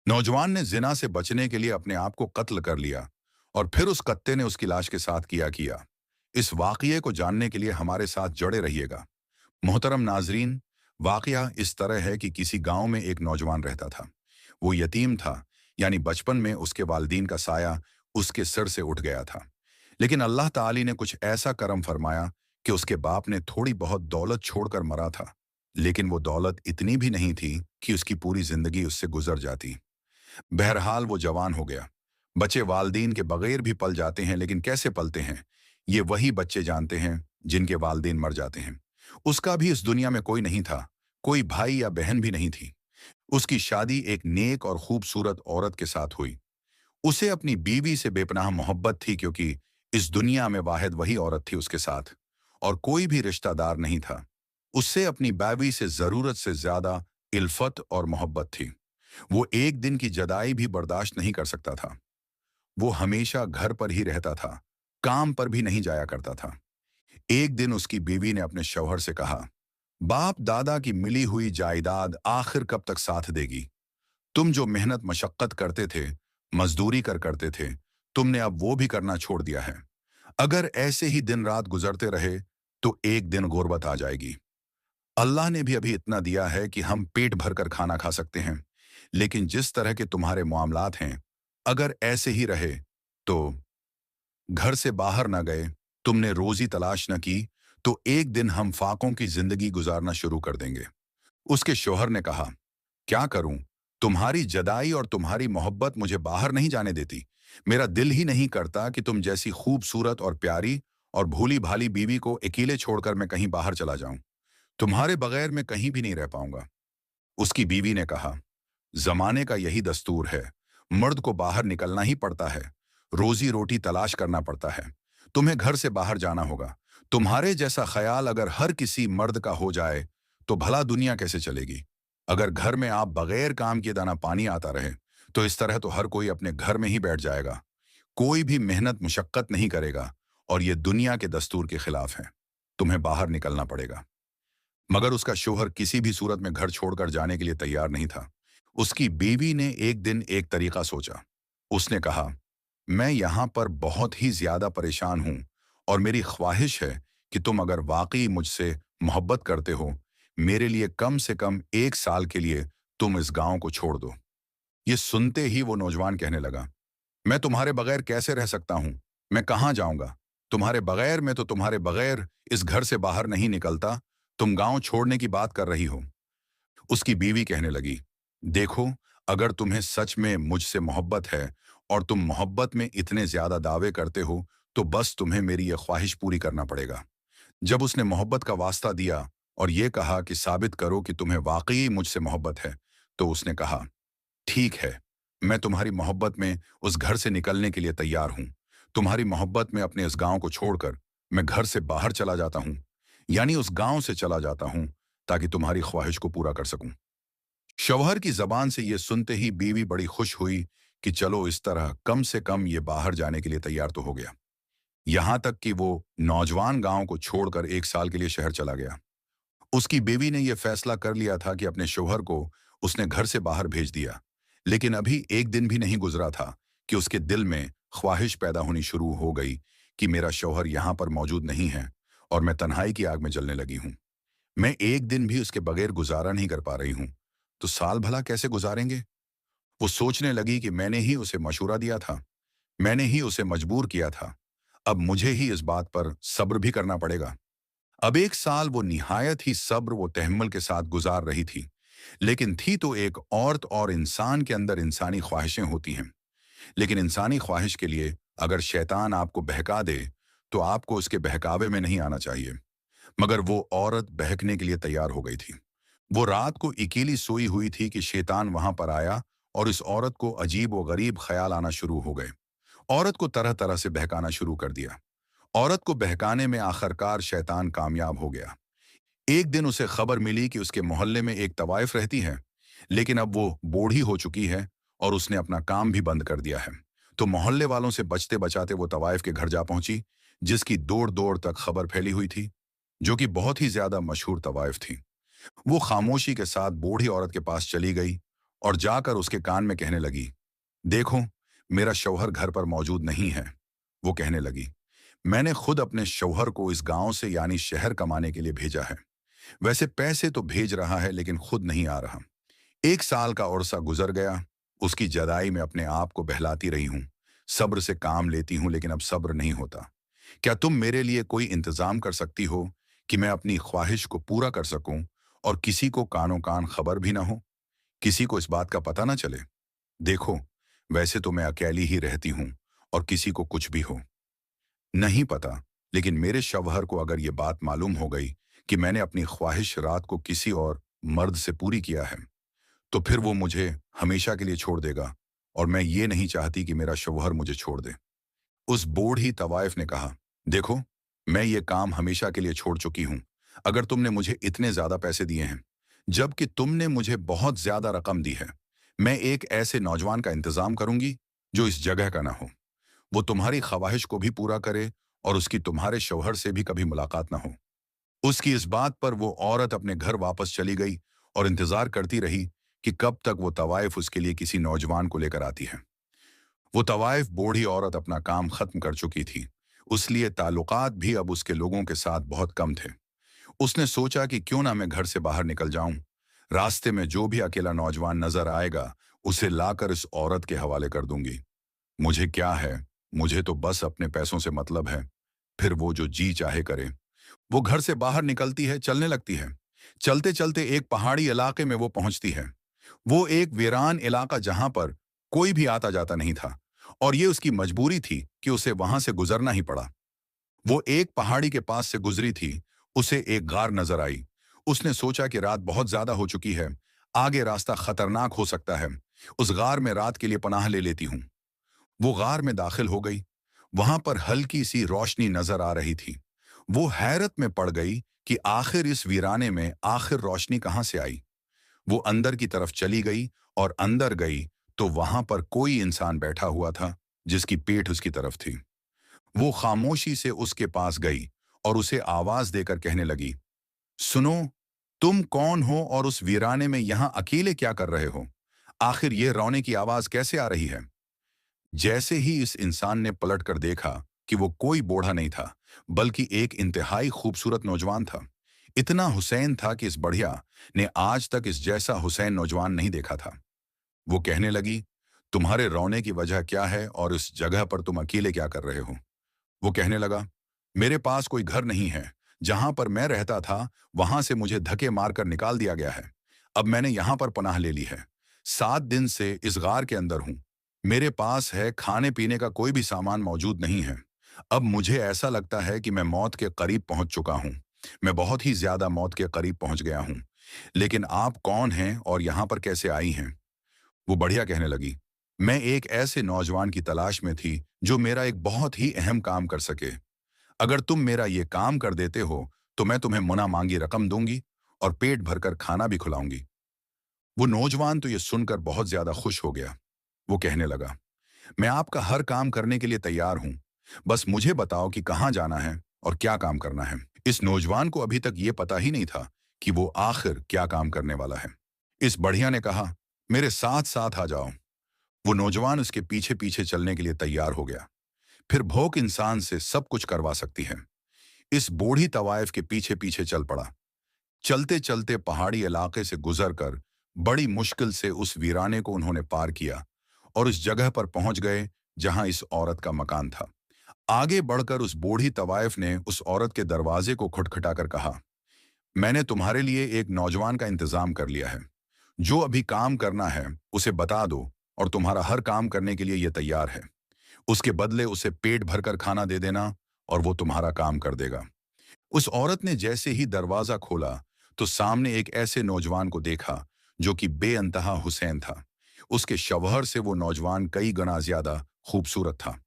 नौजवान ने जिना से बचने के लिए अपने आप को कत्ल कर लिया और फिर उस कत्ते ने उसकी लाश के साथ किया। इस वाकये को जानने के लिए हमारे साथ जुड़े रहिएगा। मोहतरम नाजरीन, वाकया इस तरह है कि किसी गांव में एक नौजवान रहता था। वो यतीम था, यानी बचपन में उसके वालिदीन का साया उसके सिर से उठ गया था। लेकिन अल्लाह ताली ने कुछ ऐसा करम फरमाया कि उसके बाप ने थोड़ी बहुत दौलत छोड़कर मरा था। लेकिन वो दौलत इतनी भी नहीं थी कि उसकी पूरी जिंदगी उससे गुजर जाती। बहरहाल वो जवान हो गया। बच्चे वालदीन के बगैर भी पल जाते हैं, लेकिन कैसे पलते हैं ये वही बच्चे जानते हैं जिनके वालदीन मर जाते हैं। उसका भी इस दुनिया में कोई नहीं था, कोई भाई या बहन भी नहीं थी। उसकी शादी एक नेक और खूबसूरत औरत के साथ हुई। उसे अपनी बीवी से बेपनाह मोहब्बत थी, क्योंकि इस दुनिया में वाहिद वही औरत थी उसके साथ, और कोई भी रिश्तेदार नहीं था। उससे अपनी बीवी से जरूरत से ज्यादा इल्फत और मोहब्बत थी। वो एक दिन की जदाई भी बर्दाश्त नहीं कर सकता था। वो हमेशा घर पर ही रहता था, काम पर भी नहीं जाया करता था। एक दिन उसकी बीवी ने अपने शौहर से कहा, बाप दादा की मिली हुई जायदाद आखिर कब तक साथ देगी? तुम जो मेहनत मशक्कत करते थे, मजदूरी करते थे, तुमने अब वो भी करना छोड़ दिया है। अगर ऐसे ही दिन रात गुजरते रहे तो एक दिन गुर्बत आ जाएगी। अल्लाह ने भी अभी इतना दिया है कि हम पेट भरकर खाना खा सकते हैं, लेकिन जिस तरह के तुम्हारे मामलात हैं, अगर ऐसे ही रहे तो घर से बाहर न गए, तुमने रोजी तलाश न की, तो एक दिन हम फाकों की जिंदगी गुजारना शुरू कर देंगे। उसके शौहर ने कहा, क्या करूं? तुम्हारी जदाई और तुम्हारी मोहब्बत मुझे बाहर नहीं जाने देती। मेरा दिल ही नहीं करता कि तुम जैसी खूबसूरत और प्यारी और भोली भाली बीवी को अकेले छोड़कर मैं कहीं बाहर चला जाऊं। तुम्हारे बगैर मैं कहीं भी नहीं रह पाऊंगा। उसकी बीवी ने कहा, जमाने का यही दस्तूर है, मर्द को बाहर निकलना ही पड़ता है, रोजी रोटी तलाश करना पड़ता है। तुम्हें घर से बाहर जाना होगा। तुम्हारे जैसा ख्याल अगर हर किसी मर्द का हो जाए तो भला दुनिया कैसे चलेगी? अगर घर में आप बगैर काम किए दाना पानी आता रहे तो इस तरह तो हर कोई अपने घर में ही बैठ जाएगा। कोई भी मेहनत मुशक्कत नहीं करेगा, और ये दुनिया के दस्तूर के खिलाफ है। तुम्हें बाहर निकलना पड़ेगा। मगर उसका शौहर किसी भी सूरत में घर छोड़कर जाने के लिए तैयार नहीं था। उसकी बीवी ने एक दिन एक तरीका सोचा। उसने कहा, मैं यहाँ पर बहुत ही ज्यादा परेशान हूँ, और मेरी ख्वाहिश है कि तुम अगर वाकई मुझसे मोहब्बत करते हो, मेरे लिए कम से कम 1 साल के लिए तुम इस गांव को छोड़ दो। ये सुनते ही वो नौजवान कहने लगा, मैं तुम्हारे बगैर कैसे रह सकता हूँ? मैं कहाँ जाऊंगा? तुम्हारे बगैर मैं तो तुम्हारे बगैर इस घर से बाहर नहीं निकलता। तुम गांव छोड़ने की बात कर रही हो। उसकी बीवी कहने लगी, देखो, अगर तुम्हें सच में मुझसे मोहब्बत है और तुम मोहब्बत में इतने ज्यादा दावे करते हो, तो बस तुम्हें मेरी यह ख्वाहिश पूरी करना पड़ेगा। जब उसने मोहब्बत का वास्ता दिया और ये कहा कि साबित करो कि तुम्हें वाकई मुझसे मोहब्बत है, तो उसने कहा, ठीक है, मैं तुम्हारी मोहब्बत में उस घर से निकलने के लिए तैयार हूं। तुम्हारी मोहब्बत में अपने इस गांव को छोड़कर मैं घर से बाहर चला जाता हूं, यानी उस गांव से चला जाता हूं, ताकि तुम्हारी ख्वाहिश को पूरा कर सकूं। शौहर की जबान से ये सुनते ही बीवी बड़ी खुश हुई कि चलो, इस तरह कम से कम ये बाहर जाने के लिए तैयार तो हो गया। यहां तक कि वो नौजवान गांव को छोड़कर 1 साल के लिए शहर चला गया। उसकी बीवी ने यह फैसला कर लिया था कि अपने शौहर को उसने घर से बाहर भेज दिया। लेकिन अभी एक दिन भी नहीं गुजरा था कि उसके दिल में ख्वाहिश पैदा होनी शुरू हो गई कि मेरा शौहर यहां पर मौजूद नहीं है और मैं तन्हाई की आग में जलने लगी हूं। मैं एक दिन भी उसके बगैर गुजारा नहीं कर पा रही हूं, तो साल भला कैसे गुजारेंगे? वो सोचने लगी कि मैंने ही उसे मशूरा दिया था, मैंने ही उसे मजबूर किया था। अब मुझे ही इस बात पर सब्र भी करना पड़ेगा। अब 1 साल वो निहायत ही सब्र व तहम्मुल के साथ गुजार रही थी। लेकिन थी तो एक औरत, और इंसान के अंदर इंसानी ख्वाहिशें होती हैं। लेकिन इंसानी ख्वाहिश के लिए अगर शैतान आपको बहका दे तो आपको उसके बहकावे में नहीं आना चाहिए। मगर वो औरत बहकने के लिए तैयार हो गई थी। वो रात को अकेली सोई हुई थी कि शैतान वहां पर आया और इस औरत को अजीब व गरीब ख्याल आना शुरू हो गए। औरत को तरह तरह से बहकाना शुरू कर दिया। औरत को बहकाने में आखिरकार शैतान कामयाब हो गया। एक दिन उसे खबर मिली कि उसके मोहल्ले में एक तवाइफ रहती है, लेकिन अब वो बूढ़ी हो चुकी है और उसने अपना काम भी बंद कर दिया है। तो मोहल्ले वालों से बचते बचाते वो तवाइफ के घर जा पहुंची, जिसकी दौड़ दौड़ तक खबर फैली हुई थी, जो कि बहुत ही ज्यादा मशहूर तवाइफ थी। वो खामोशी के साथ बूढ़ी औरत के पास चली गई और जाकर उसके कान में कहने लगी, देखो, मेरा शौहर घर पर मौजूद नहीं है। वो कहने लगी, मैंने खुद अपने शौहर को इस गांव से यानी शहर कमाने के लिए भेजा है। वैसे पैसे तो भेज रहा है लेकिन खुद नहीं आ रहा। 1 साल का अरसा गुजर गया। उसकी जदाई में अपने आप को बहलाती रही हूं। सब्र से काम लेती हूं लेकिन अब सब्र नहीं होता। क्या तुम मेरे लिए कोई इंतजाम कर सकती हो कि मैं अपनी ख्वाहिश को पूरा कर सकूं और किसी को कानों कान खबर भी ना हो, किसी को इस बात का पता ना चले। देखो, वैसे तो मैं अकेली ही रहती हूं और किसी को कुछ भी हो नहीं पता, लेकिन मेरे शौहर को अगर ये बात मालूम हो गई कि मैंने अपनी ख्वाहिश रात को किसी और मर्द से पूरी किया है, तो फिर वो मुझे हमेशा के लिए छोड़ देगा और मैं ये नहीं चाहती कि मेरा शौहर मुझे छोड़ दे। उस बूढ़ी तवाइफ ने कहा, देखो, मैं ये काम हमेशा के लिए छोड़ चुकी हूं। अगर तुमने मुझे इतने ज्यादा पैसे दिए हैं, जबकि तुमने मुझे बहुत ज्यादा रकम दी है, मैं एक ऐसे नौजवान का इंतजाम करूंगी जो इस जगह का ना हो। वो तुम्हारी ख्वाहिश को भी पूरा करे और उसकी तुम्हारे शौहर से भी कभी मुलाकात ना हो। उसकी इस बात पर वो औरत अपने घर वापस चली गई और इंतजार करती रही कि कब तक वो तवाइफ उसके लिए किसी नौजवान को लेकर आती है। वो तवाइफ बूढ़ी औरत अपना काम खत्म कर चुकी थी, उसलिए ताल्लुकात भी अब उसके लोगों के साथ बहुत कम थे। उसने सोचा कि क्यों ना मैं घर से बाहर निकल जाऊं। रास्ते में जो भी अकेला नौजवान नजर आएगा, उसे लाकर इस औरत के हवाले कर दूंगी। मुझे क्या है, मुझे तो बस अपने पैसों से मतलब है। फिर वो जो जी चाहे करे। वो घर से बाहर निकलती है, चलने लगती है। चलते चलते एक पहाड़ी इलाके में वो पहुंचती है। वो एक वीरान इलाका जहां पर कोई भी आता जाता नहीं था और ये उसकी मजबूरी थी कि उसे वहां से गुजरना ही पड़ा। वो एक पहाड़ी के पास से गुजरी थी। उसे एक गार नजर आई। उसने सोचा कि रात बहुत ज्यादा हो चुकी है, आगे रास्ता खतरनाक हो सकता है। उस गार में रात के लिए पनाह ले लेती हूँ। वो गार में दाखिल हो गई। वहां पर हल्की सी रोशनी नजर आ रही थी। वो हैरत में पड़ गई कि आखिर इस वीराने में आखिर रोशनी कहां से आई। वो अंदर की तरफ चली गई और अंदर गई तो वहां पर कोई इंसान बैठा हुआ था जिसकी पीठ उसकी तरफ थी। वो खामोशी से उसके पास गई और उसे आवाज देकर कहने लगी, सुनो, तुम कौन हो और उस वीराने में यहां अकेले क्या कर रहे हो? आखिर ये रोने की आवाज कैसे आ रही है? जैसे ही इस इंसान ने पलट कर देखा कि वो कोई बूढ़ा नहीं था, बल्कि एक इंतहाई खूबसूरत नौजवान था। इतना हुसैन था कि इस बढ़िया ने आज तक इस जैसा हुसैन नौजवान नहीं देखा था। वो कहने लगी, तुम्हारे रोने की वजह क्या है और इस जगह पर तुम अकेले क्या कर रहे हो? वो कहने लगा, मेरे पास कोई घर नहीं है। जहां पर मैं रहता था वहां से मुझे धक्के मारकर निकाल दिया गया है। अब मैंने यहां पर पनाह ले ली है। 7 दिन से इस गार के अंदर हूं। मेरे पास है खाने पीने का कोई भी सामान मौजूद नहीं है। अब मुझे ऐसा लगता है कि मैं मौत के करीब पहुंच चुका हूं। मैं बहुत ही ज्यादा मौत के करीब पहुंच गया हूं। लेकिन आप कौन हैं और यहां पर कैसे आई हैं? वो बढ़िया कहने लगी, मैं एक ऐसे नौजवान की तलाश में थी जो मेरा एक बहुत ही अहम काम कर सके। अगर तुम मेरा ये काम कर देते हो तो मैं तुम्हें मुना मांगी रकम दूंगी और पेट भरकर खाना भी खिलाऊंगी। वो नौजवान तो ये सुनकर बहुत ज्यादा खुश हो गया। वो कहने लगा, मैं आपका हर काम करने के लिए तैयार हूं। बस मुझे बताओ कि कहाँ जाना है और क्या काम करना है। इस नौजवान को अभी तक ये पता ही नहीं था कि वो आखिर क्या काम करने वाला है। इस बढ़िया ने कहा, मेरे साथ साथ आ जाओ। वो नौजवान उसके पीछे पीछे चलने के लिए तैयार हो गया। फिर भोक इंसान से सब कुछ करवा सकती है। इस बूढ़ी तवाइफ के पीछे पीछे चल पड़ा। चलते चलते पहाड़ी इलाके से गुजर कर बड़ी मुश्किल से उस वीराने को उन्होंने पार किया और उस जगह पर पहुंच गए जहां इस औरत का मकान था। आगे बढ़कर उस बूढ़ी तवाइफ ने उस औरत के दरवाजे को खटखटाकर कहा, मैंने तुम्हारे लिए एक नौजवान का इंतजाम कर लिया है। जो अभी काम करना है उसे बता दो और तुम्हारा हर काम करने के लिए यह तैयार है। उसके बदले उसे पेट भरकर खाना दे देना और वो तुम्हारा काम कर देगा। उस औरत ने जैसे ही दरवाजा खोला तो सामने एक ऐसे नौजवान को देखा जो कि बेअंतहा हुसैन था। उसके शौहर से वो नौजवान कई गुना ज्यादा खूबसूरत था।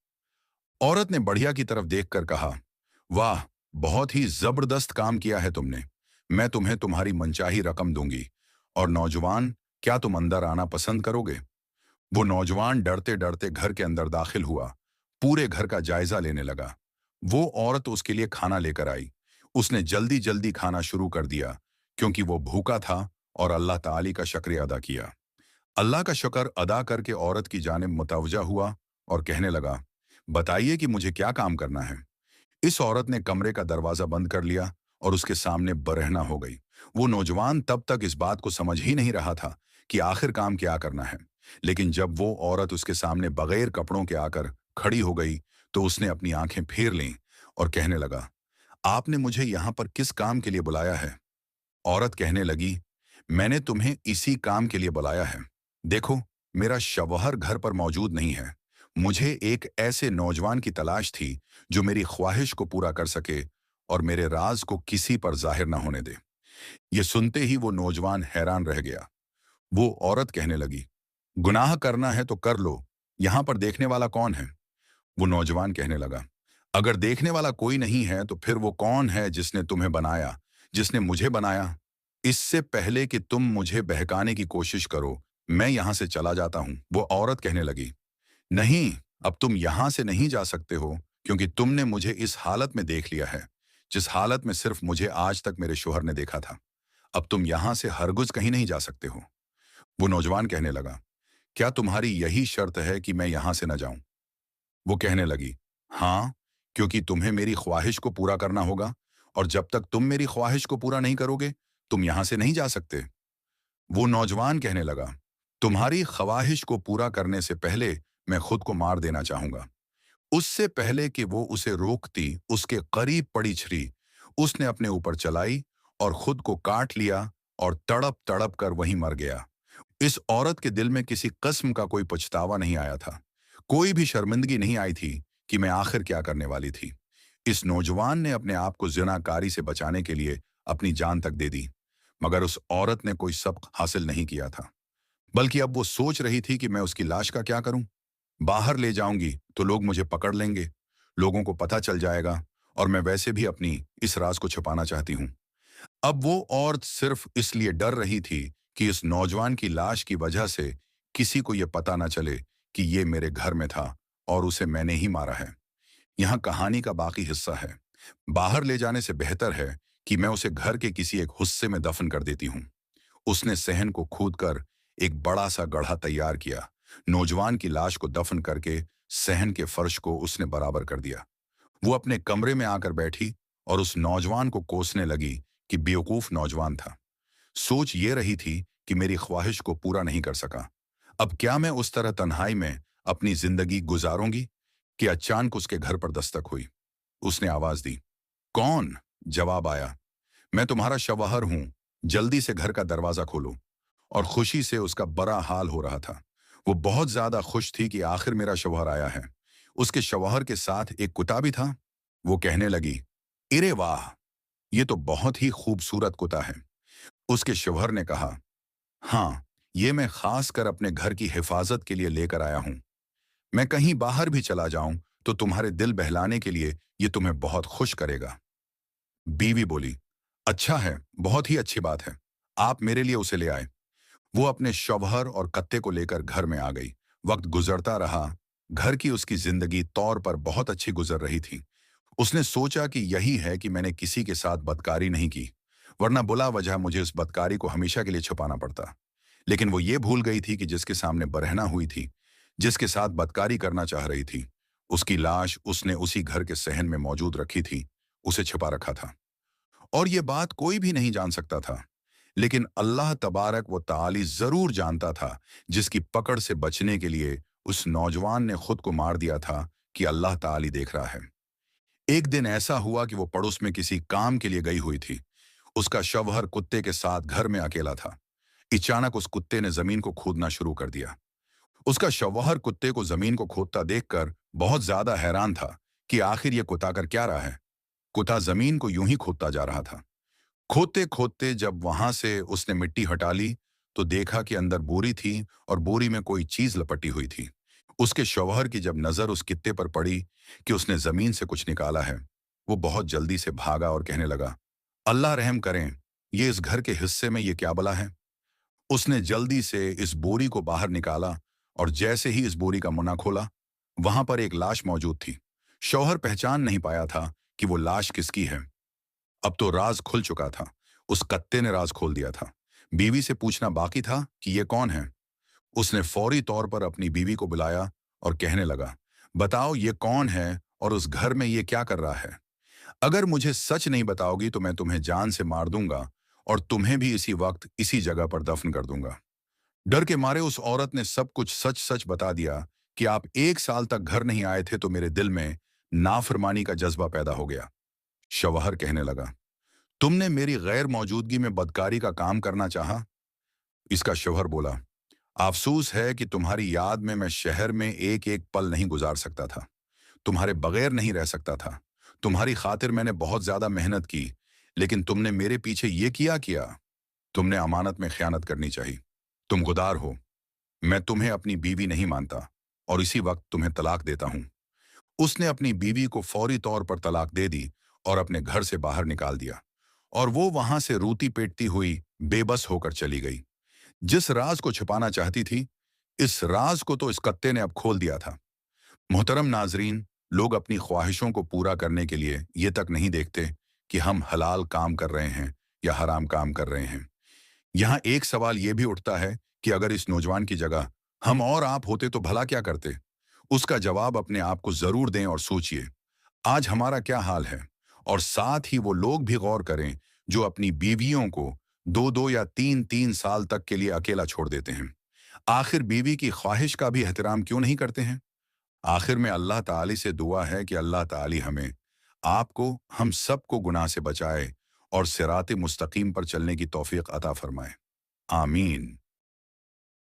औरत ने बढ़िया की तरफ देखकर कहा, वाह, बहुत ही जबरदस्त काम किया है तुमने। मैं तुम्हें तुम्हारी मनचाही रकम दूंगी। और नौजवान, क्या तुम अंदर आना पसंद करोगे? वो नौजवान डरते डरते घर के अंदर दाखिल हुआ। पूरे घर का जायजा लेने लगा। वो औरत उसके लिए खाना लेकर आई। उसने जल्दी जल्दी खाना शुरू कर दिया क्योंकि वो भूखा था और अल्लाह ताली का शुक्रिया अदा किया। अल्लाह का शुक्र अदा करके औरत की जानिब मुतवज्जा हुआ और कहने लगा, बताइए कि मुझे क्या काम करना है। इस औरत ने कमरे का दरवाजा बंद कर लिया और उसके सामने बरहना हो गई। वो नौजवान तब तक इस बात को समझ ही नहीं रहा था कि आखिर काम क्या करना है। लेकिन जब वो औरत उसके सामने बगैर कपड़ों के आकर खड़ी हो गई, तो उसने अपनी आंखें फेर लीं और कहने लगा, आपने मुझे यहाँ पर किस काम के लिए बुलाया है? औरत कहने लगी, मैंने तुम्हें इसी काम के लिए बुलाया है। देखो, मेरा शवहर घर पर मौजूद नहीं है। मुझे एक ऐसे नौजवान की तलाश थी जो मेरी ख्वाहिश को पूरा कर सके और मेरे राज को किसी पर जाहिर न होने दे। ये सुनते ही वो नौजवान हैरान रह गया। वो औरत कहने लगी, गुनाह करना है तो कर लो, यहाँ पर देखने वाला कौन है? वो नौजवान कहने लगा, अगर देखने वाला कोई नहीं है तो फिर वो कौन है जिसने तुम्हें बनाया, जिसने मुझे बनाया? इससे पहले कि तुम मुझे बहकाने की कोशिश करो, मैं यहाँ से चला जाता हूँ। वो औरत कहने लगी, नहीं, अब तुम यहाँ से नहीं जा सकते हो, क्योंकि तुमने मुझे इस हालत में देख लिया है, जिस हालत में सिर्फ मुझे आज तक मेरे शोहर ने देखा था। अब तुम यहाँ से हरगिज कहीं नहीं जा सकते हो। वो नौजवान कहने लगा, क्या तुम्हारी यही शर्त है कि मैं यहाँ से न जाऊं? वो कहने लगी, हाँ, क्योंकि तुम्हें मेरी ख्वाहिश को पूरा करना होगा, और जब तक तुम मेरी ख्वाहिश को पूरा नहीं करोगे, तुम यहाँ से नहीं जा सकते। वो नौजवान कहने लगा, तुम्हारी ख्वाहिश को पूरा करने से पहले मैं खुद को मार देना चाहूंगा। उससे पहले कि वो उसे रोकती, उसके करीब पड़ी छुरी उसने अपने ऊपर चलाई और खुद को काट लिया और तड़प तड़प कर वहीं मर गया। इस औरत के दिल में किसी किस्म का कोई पछतावा नहीं आया था। कोई भी शर्मिंदगी नहीं आई थी कि मैं आखिर क्या करने वाली थी। इस नौजवान ने अपने आप को जिनाकारी से बचाने के लिए अपनी जान तक दे दी, मगर उस औरत ने कोई सबक हासिल नहीं किया था। बल्कि अब वो सोच रही थी कि मैं उसकी लाश का क्या करूं। बाहर ले जाऊंगी तो लोग मुझे पकड़ लेंगे, लोगों को पता चल जाएगा, और मैं वैसे भी अपनी इस राज को छुपाना चाहती हूं। अब वो औरत सिर्फ इसलिए डर रही थी कि इस नौजवान की लाश की वजह से किसी को यह पता न चले कि ये मेरे घर में था और उसे मैंने ही मारा है। यहाँ कहानी का बाकी हिस्सा है। बाहर ले जाने से बेहतर है कि मैं उसे घर के किसी एक हिस्से में दफन कर देती हूँ। उसने सहन को खोदकर एक बड़ा सा गड्ढा तैयार किया। नौजवान की लाश को दफन करके सहन के फर्श को उसने बराबर कर दिया। वो अपने कमरे में आकर बैठी और उस नौजवान को कोसने लगी कि बेवकूफ नौजवान था। सोच ये रही थी कि मेरी ख्वाहिश को पूरा नहीं कर सका। अब क्या मैं उस तरह तन्हाई में अपनी जिंदगी गुजारूंगी? कि अचानक उसके घर पर दस्तक हुई। उसने आवाज दी, कौन? जवाब आया, मैं तुम्हारा शवहर हूं, जल्दी से घर का दरवाजा खोलो। और खुशी से उसका बड़ा हाल हो रहा था। वो बहुत ज्यादा खुश थी कि आखिर मेरा शवहर आया है। उसके शवहर के साथ एक कुत्ता भी था। वो कहने लगी, इरे वाह, ये तो बहुत ही खूबसूरत कुत्ता है। उसके शवहर ने कहा, हाँ, ये मैं खास कर अपने घर की हिफाजत के लिए लेकर आया हूं। मैं कहीं बाहर भी चला जाऊं तो तुम्हारे दिल बहलाने के लिए ये तुम्हें बहुत खुश करेगा। बीवी बोली, अच्छा है, बहुत ही अच्छी बात है, आप मेरे लिए उसे ले आए। वो अपने शौहर और कत्ते को लेकर घर में आ गई। वक्त गुजरता रहा। घर की उसकी जिंदगी तौर पर बहुत अच्छी गुजर रही थी। उसने सोचा कि यही है कि मैंने किसी के साथ बदकारी नहीं की, वरना बुला वजह मुझे उस बदकारी को हमेशा के लिए छुपाना पड़ता। लेकिन वो ये भूल गई थी कि जिसके सामने बरहना हुई थी, जिसके साथ बदकारी करना चाह रही थी, उसकी लाश उसने उसी घर के सहन में मौजूद रखी थी, उसे छिपा रखा था। और ये बात कोई भी नहीं जान सकता था। लेकिन अल्लाह तबारक व ताली जरूर जानता था, जिसकी पकड़ से बचने के लिए उस नौजवान ने खुद को मार दिया था, कि अल्लाह ताली देख रहा है। एक दिन ऐसा हुआ कि वो पड़ोस में किसी काम के लिए गई हुई थी। उसका शवहर कुत्ते के साथ घर में अकेला था। अचानक उस कुत्ते ने जमीन को खोदना शुरू कर दिया। उसका शवहर कुत्ते को जमीन को खोदता देखकर बहुत ज्यादा हैरान था कि आखिर ये कुत्ता कर क्या रहा है। कुत्ता जमीन को यूं ही खोदता जा रहा था। खोदते खोदते जब वहां से उसने मिट्टी हटा ली, तो देखा कि अंदर बोरी थी और बोरी में कोई चीज लपटी हुई थी। उसके शौहर की जब नजर उस कित्ते पर पड़ी कि उसने जमीन से कुछ निकाला है, वो बहुत जल्दी से भागा और कहने लगा, अल्लाह रहम करें, ये इस घर के हिस्से में ये क्या बला है। उसने जल्दी से इस बोरी को बाहर निकाला और जैसे ही इस बोरी का मुन्ना खोला, वहां पर एक लाश मौजूद थी। शौहर पहचान नहीं पाया था कि वो लाश किसकी है। अब तो राज खुल चुका था। उस कत्ते ने राज खोल दिया था। बीवी से पूछना बाकी था कि ये कौन है। उसने फौरी तौर पर अपनी बीवी को बुलाया और कहने लगा, बताओ ये कौन है और उस घर में ये क्या कर रहा है? अगर मुझे सच नहीं बताओगी तो मैं तुम्हें जान से मार दूंगा और तुम्हें भी इसी वक्त इसी जगह पर दफन कर दूंगा। डर के मारे उस औरत ने सब कुछ सच सच बता दिया कि आप 1 साल तक घर नहीं आए थे तो मेरे दिल में नाफरमानी का जज्बा पैदा हो गया। शवहर कहने लगा, तुमने मेरी गैर मौजूदगी में बदकारी का काम करना चाहा? इसका शौहर बोला, अफसोस है कि तुम्हारी याद में मैं शहर में एक एक पल नहीं गुजार सकता था, तुम्हारे बगैर नहीं रह सकता था। तुम्हारी खातिर मैंने बहुत ज्यादा मेहनत की, लेकिन तुमने मेरे पीछे ये किया किया। तुमने अमानत में खयानत करनी चाहिए। तुम गुदार हो। मैं तुम्हें अपनी बीवी नहीं मानता और इसी वक्त तुम्हें तलाक देता हूं। उसने अपनी बीवी को फौरी तौर पर तलाक दे दी और अपने घर से बाहर निकाल दिया और वो वहां से रोती पेटती हुई बेबस होकर चली गई। जिस राज को छुपाना चाहती थी, इस राज को तो इस कत्ते ने अब खोल दिया था। मोहतरम नाजरीन, लोग अपनी ख्वाहिशों को पूरा करने के लिए ये तक नहीं देखते कि हम हलाल काम कर रहे हैं या हराम काम कर रहे हैं। यहाँ एक सवाल ये भी उठता है कि अगर इस नौजवान की जगह हम और आप होते तो भला क्या करते? उसका जवाब अपने आप को जरूर दें और सोचिए, आज हमारा क्या हाल है? और साथ ही वो लोग भी गौर करें जो अपनी बीवियों को 2-2 या 3-3 साल तक के लिए अकेला छोड़ देते हैं। आखिर बीवी की ख्वाहिश का भी एहतराम क्यों नहीं करते हैं? आखिर में अल्लाह ताली से दुआ है कि अल्लाह ताली हमें, आपको, हम सबको गुनाह से बचाए और सिराते मुस्तकीम पर चलने की तौफीक अता फरमाए। आमीन।